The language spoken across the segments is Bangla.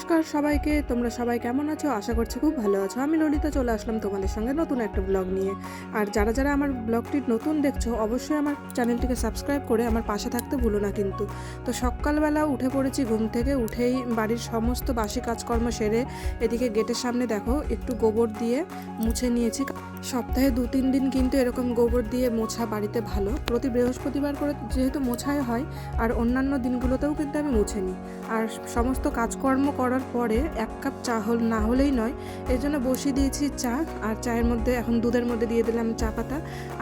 নমস্কার সবাইকে, তোমরা সবাই কেমন আছো? আশা করছি খুব ভালো আছো। আমি ললিতা চলে আসলাম তোমাদের সঙ্গে নতুন একটা ব্লগ নিয়ে। আর যারা যারা আমার ব্লগটি নতুন দেখছো অবশ্যই আমার চ্যানেলটিকে সাবস্ক্রাইব করে আমার পাশে থাকতে ভুলো না কিন্তু। তো সকালবেলা উঠে পড়েছি, ঘুম থেকে উঠেই বাড়ির সমস্ত বাসি কাজকর্ম সেরে এদিকে গেটের সামনে দেখো একটু গোবর দিয়ে মুছে নিয়েছি। সপ্তাহে 2-3 দিন কিন্তু এরকম গোবর দিয়ে মোছা বাড়িতে ভালো। প্রতি বৃহস্পতিবার করে যেহেতু মোছাই হয়, আর অন্যান্য দিনগুলোতেও কিন্তু আমি মুছে নিই। আর সমস্ত কাজকর্ম করার পরে 1 কাপ চা না হলেই নয়, এই জন্য বসিয়ে দিয়েছি চা। আর চায়ের মধ্যে এখন দুধের মধ্যে দিয়ে দিলাম চা পাতা।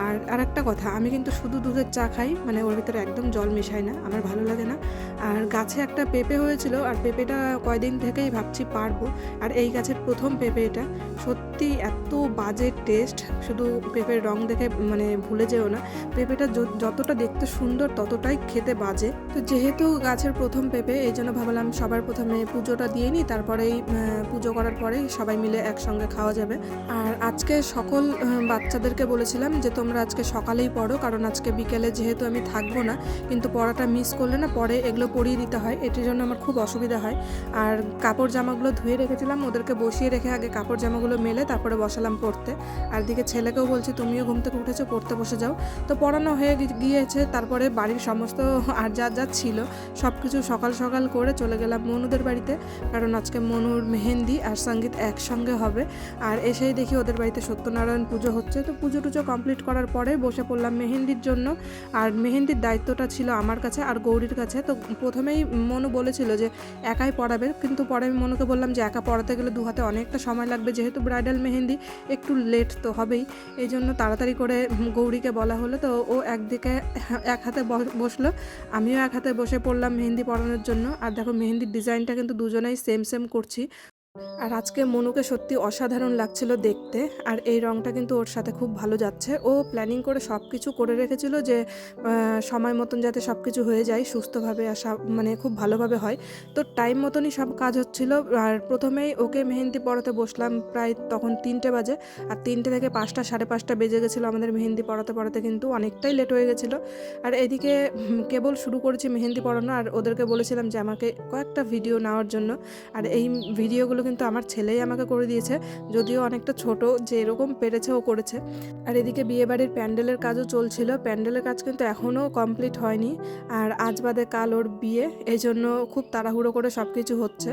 আর আরেকটা কথা, আমি কিন্তু শুধু দুধের চা খাই, মানে ওর ভিতরে একদম জল মেশাই না, আমার ভালো লাগে না। আর গাছে একটা পেঁপে হয়েছিল, আর পেঁপেটা কয়দিন থেকেই ভাবছি পারবো। আর এই গাছের প্রথম পেঁপে এটা, সত্যি এত বাজে টেস্ট, শুধু পেঁপের রং দেখে মানে ভুলে যেও না। পেঁপেটা যতটা দেখতে সুন্দর ততটাই খেতে বাজে। তো যেহেতু গাছের প্রথম পেঁপে, এই জন্য ভাবলাম সবার প্রথমে পুজোটা দিয়ে নিই, তারপরেই পুজো করার পরেই সবাই মিলে একসঙ্গে খাওয়া যাবে। আর আজকে সকল বাচ্চাদেরকে বলেছিলাম যে তোমরা আজকে সকালেই পড়ো, কারণ আজকে বিকেলে যেহেতু আমি থাকবো না, কিন্তু পড়াটা মিস করলে না পরে এগুলো পড়িয়ে দিতে হয়, এটির জন্য আমার খুব অসুবিধা হয়। আর কাপড় জামাগুলো ধুয়ে রেখেছিলাম, ওদেরকে বসিয়ে রেখে আগে কাপড় জামাগুলো মেলে তারপরে বসালাম পড়তে। আর দিকে ছেলেকেও বলছি তুমিও ঘুম থেকে উঠেছো, পড়তে বসে যাও। তো পড়ানো হয়ে গিয়েছে, তারপরে বাড়ির সমস্ত আর যা ছিল সব কিছু সকাল সকাল করে চলে গেলাম মনুদের বাড়িতে, কারণ আজকে মনুর মেহেন্দি আর সঙ্গীত একসঙ্গে হবে। আর এসেই দেখি ওদের বাড়িতে সত্যনারায়ণ পুজো হচ্ছে। তো পুজো টুজো কমপ্লিট করার পরে বসে পড়লাম মেহেন্দির জন্য। আর মেহেন্দির দায়িত্বটা ছিল আমার কাছে আর গৌরীর কাছে। তো প্রথমেই মনু বলেছিল যে একাই পড়াবে, কিন্তু পরে আমি মনুকে বললাম যে একা পড়াতে গেলে দু হাতে অনেকটা সময় লাগবে, যেহেতু ব্রাইডাল মেহেন্দি একটু লেট তো হবেই। এই জন্য তাড়াতাড়ি করে গৌরীকে বলা হলো। তো ও একদিকে এক হাতে বসলো, আমিও এক হাতে বসে পড়লাম মেহেন্দি পরানোর জন্য। আর দেখো মেহেন্দির ডিজাইনটা কিন্তু দুজনেই সেম সেম করছি। আর আজকে মনুকে সত্যি অসাধারণ লাগছিল দেখতে, আর এই রঙটা কিন্তু ওর সাথে খুব ভালো যাচ্ছে। ও প্ল্যানিং করে সব কিছু করে রেখেছিল যে সময় মতন যাতে সব কিছু হয়ে যায় সুস্থভাবে, আর মানে খুব ভালোভাবে হয়। তো টাইম মতনই সব কাজ হচ্ছিল। আর প্রথমেই ওকে মেহেন্দি পরাতে বসলাম প্রায় তখন 3টে বাজে, আর 3টে থেকে 5টা 5:30 বেজে গেছিলো আমাদের মেহেন্দি পরাতে পরাতে, কিন্তু অনেকটাই লেট হয়ে গেছিলো। আর এদিকে কেবল শুরু করেছি মেহেন্দি পরানো, আর ওদেরকে বলেছিলাম যে আমাকে কয়েকটা ভিডিও নেওয়ার জন্য। আর এই ভিডিওগুলো কিন্তু আমার ছেলেই আমাকে করে দিয়েছে, যদিও অনেকটা ছোট, যে এরকম পেরেছে ও করেছে। আর এদিকে বিয়েবাড়ির প্যান্ডেলের কাজও চলছিল, প্যান্ডেলের কাজ কিন্তু এখনও কমপ্লিট হয়নি। আর আজ বাদে কাল ওর বিয়ে, এই জন্য খুব তাড়াহুড়ো করে সব কিছু হচ্ছে।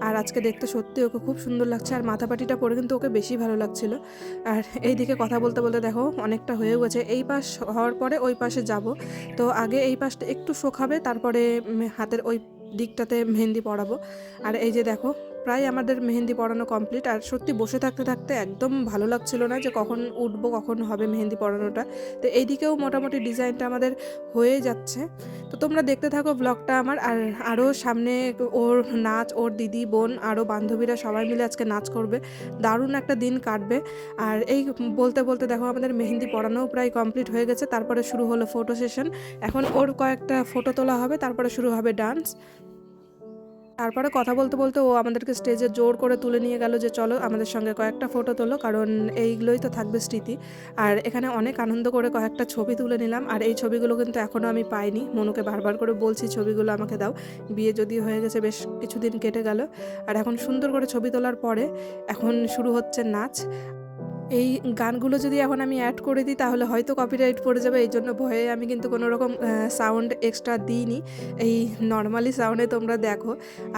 আর আজকে দেখতে সত্যি ওকে খুব সুন্দর লাগছে, আর মাথাপাটিটা পরে কিন্তু ওকে বেশি ভালো লাগছিল। আর এইদিকে কথা বলতে বলতে দেখো অনেকটা হয়ে গেছে, এই পাশ হওয়ার পরে ওই পাশে যাব। তো আগে এই পাশটা একটু শোকাবে, তারপরে হাতের ওই দিকটাতে মেহেন্দি পরাবো। আর এই যে দেখো প্রায় আমাদের মেহেন্দি পরানো কমপ্লিট। আর সত্যি বসে থাকতে থাকতে একদম ভালো লাগছিল না যে কখন উঠবো, কখন হবে মেহেন্দি পরানোটা। তো এইদিকেও মোটামুটি ডিজাইনটা আমাদের হয়ে যাচ্ছে। তো তোমরা দেখতে থাকো ব্লগটা আমার। আর আরও সামনে ওর নাচ, ওর দিদি বোন আরও বান্ধবীরা সবাই মিলে আজকে নাচ করবে, দারুণ একটা দিন কাটবে। আর এই বলতে বলতে দেখো আমাদের মেহেন্দি পরানোও প্রায় কমপ্লিট হয়ে গেছে। তারপরে শুরু হলো ফটো সেশন, এখন ওর কয়েকটা ফটো তোলা হবে, তারপরে শুরু হবে ডান্স। তারপরে কথা বলতে বলতে ও আমাদেরকে স্টেজে জোর করে তুলে নিয়ে গেল যে চলো আমাদের সঙ্গে কয়েকটা ফটো তোলো, কারণ এইগুলোই তো থাকবে স্মৃতি। আর এখানে অনেক আনন্দ করে কয়েকটা ছবি তুলে নিলাম। আর এই ছবিগুলো কিন্তু এখনও আমি পাইনি, মনুকে বারবার করে বলছি ছবিগুলো আমাকে দাও। বিয়ে যদিও হয়ে গেছে, বেশ কিছুদিন কেটে গেল। আর এখন সুন্দর করে ছবি তোলার পরে এখন শুরু হচ্ছে নাচ। এই গানগুলো যদি এখন আমি অ্যাড করে দিই তাহলে হয়তো কপিরাইট পড়ে যাবে, এই জন্য ভয়ে আমি কিন্তু কোনো রকম সাউন্ড এক্সট্রা দিইনি, এই নর্মালি সাউন্ডে তোমরা দেখো।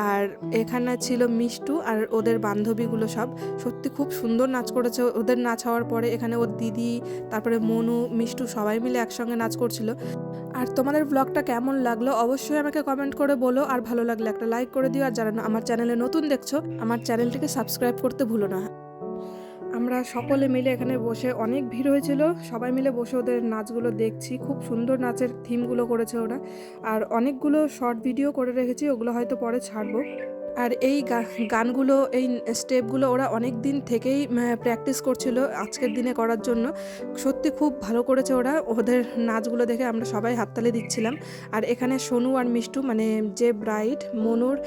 আর এখানে ছিল মিষ্টু আর ওদের বান্ধবীগুলো সব, সত্যি খুব সুন্দর নাচ করেছে। ওদের নাচ হওয়ার পরে এখানে ওর দিদি, তারপরে মনু, মিষ্টু সবাই মিলে একসঙ্গে নাচ করছিল। আর তোমাদের ব্লগটা কেমন লাগলো অবশ্যই আমাকে কমেন্ট করে বলো, আর ভালো লাগলে একটা লাইক করে দিও। আর যারা আমার চ্যানেলে নতুন দেখছো আমার চ্যানেলটিকে সাবস্ক্রাইব করতে ভুলো না। আমরা সকলে মিলে এখানে বসে, অনেক ভিড় হয়েছিল, সবাই মিলে বসে ওদের নাচগুলো দেখছি। খুব সুন্দর নাচের থিমগুলো করেছে ওরা। আর অনেকগুলো শর্ট ভিডিও করে রেখেছি, ওগুলো হয়তো পরে ছাড়বো। আর এই গানগুলো, এই স্টেপগুলো ওরা অনেক দিন থেকেই প্র্যাকটিস করছিল আজকের দিনে করার জন্য। সত্যি খুব ভালো করেছে ওরা, ওদের নাচগুলো দেখে আমরা সবাই হাততালি দিচ্ছিলাম। আর এখানে সোনু আর মিষ্টু, মানে যে ব্রাইড, মনুর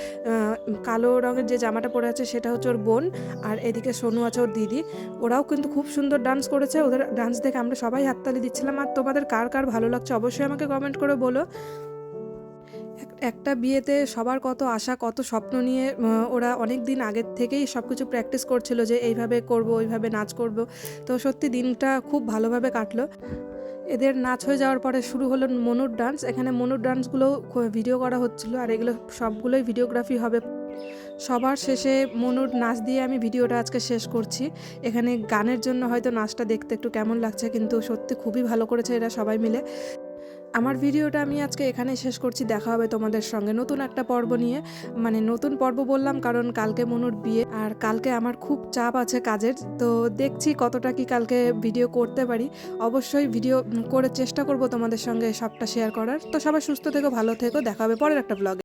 কালো রঙের যে জামাটা পরে আছে সেটা হচ্ছে ওর বোন, আর এদিকে সোনু আছে ওর দিদি। ওরাও কিন্তু খুব সুন্দর ডান্স করেছে, ওদের ডান্স দেখে আমরা সবাই হাততালি দিচ্ছিলাম। আর তোমাদের কার কার ভালো লাগছে অবশ্যই আমাকে কমেন্ট করে বলো। একটা বিয়েতে সবার কত আশা, কত স্বপ্ন নিয়ে ওরা অনেক দিন আগের থেকেই সব কিছু প্র্যাকটিস করছিল যে এইভাবে করব, ওইভাবে নাচ করব। তো সত্যি দিনটা খুব ভালোভাবে কাটলো। এদের নাচ হয়ে যাওয়ার পরে শুরু হলো মনুর ডান্স। এখানে মনুর ডান্সগুলো ভিডিও করা হচ্ছিল, আর এগুলো সবগুলোই ভিডিওগ্রাফি হবে। সবার শেষে মনুর নাচ দিয়ে আমি ভিডিওটা আজকে শেষ করছি। এখানে গানের জন্য হয়তো নাচটা দেখতে একটু কেমন লাগছে, কিন্তু সত্যি খুবই ভালো করেছে এরা সবাই মিলে। আমার ভিডিওটা আমি আজকে এখানেই শেষ করছি। দেখা হবে তোমাদের সঙ্গে নতুন একটা পর্ব নিয়ে। মানে নতুন পর্ব বললাম কারণ কালকে মনুর বিয়ে, আর কালকে আমার খুব চাপ আছে কাজের। তো দেখছি কতটা কি কালকে ভিডিও করতে পারি। অবশ্যই ভিডিও করে চেষ্টা করব তোমাদের সঙ্গে সবটা শেয়ার করার। তো সবাই সুস্থ থেকো, ভালো থেকো, দেখা হবে পরের একটা ব্লগে।